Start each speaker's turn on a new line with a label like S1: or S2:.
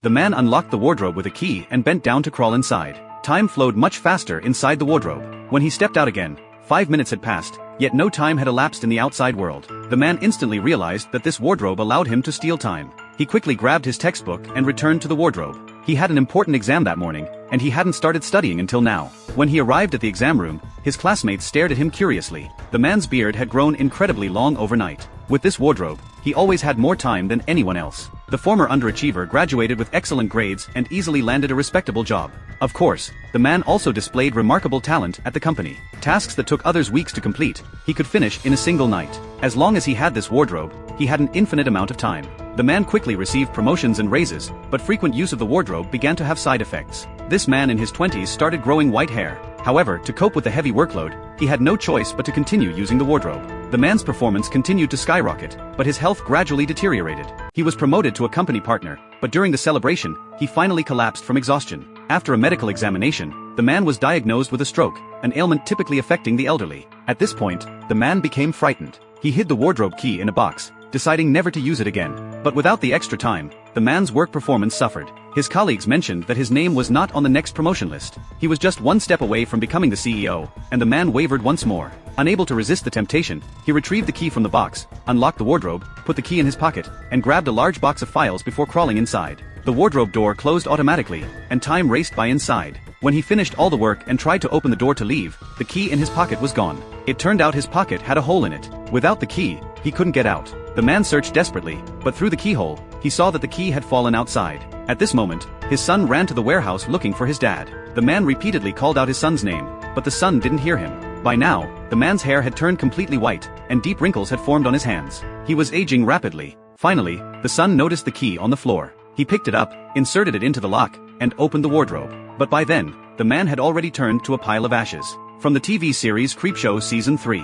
S1: The man unlocked the wardrobe with a key and bent down to crawl inside. Time flowed much faster inside the wardrobe. When he stepped out again, 5 minutes had passed, yet no time had elapsed in the outside world. The man instantly realized that this wardrobe allowed him to steal time. He quickly grabbed his textbook and returned to the wardrobe. He had an important exam that morning, and he hadn't started studying until now. When he arrived at the exam room, his classmates stared at him curiously. The man's beard had grown incredibly long overnight. With this wardrobe, he always had more time than anyone else. The former underachiever graduated with excellent grades and easily landed a respectable job. Of course, the man also displayed remarkable talent at the company. Tasks that took others weeks to complete, he could finish in a single night. As long as he had this wardrobe, he had an infinite amount of time. The man quickly received promotions and raises, but frequent use of the wardrobe began to have side effects. This man in his 20s started growing white hair. However, to cope with the heavy workload, he had no choice but to continue using the wardrobe. The man's performance continued to skyrocket, but his health gradually deteriorated. He was promoted to a company partner, but during the celebration, he finally collapsed from exhaustion. After a medical examination, the man was diagnosed with a stroke, an ailment typically affecting the elderly. At this point, the man became frightened. He hid the wardrobe key in a box, deciding never to use it again. But without the extra time, the man's work performance suffered. His colleagues mentioned that his name was not on the next promotion list. He was just one step away from becoming the CEO, and the man wavered once more. Unable to resist the temptation, he retrieved the key from the box, unlocked the wardrobe, put the key in his pocket, and grabbed a large box of files before crawling inside. The wardrobe door closed automatically, and time raced by inside. When he finished all the work and tried to open the door to leave, the key in his pocket was gone. It turned out his pocket had a hole in it. Without the key, he couldn't get out. The man searched desperately, but through the keyhole, he saw that the key had fallen outside. At this moment, his son ran to the warehouse looking for his dad. The man repeatedly called out his son's name, but the son didn't hear him. By now, the man's hair had turned completely white, and deep wrinkles had formed on his hands. He was aging rapidly. Finally, the son noticed the key on the floor. He picked it up, inserted it into the lock, and opened the wardrobe. But by then, the man had already turned to a pile of ashes. From the TV series Creepshow Season 3.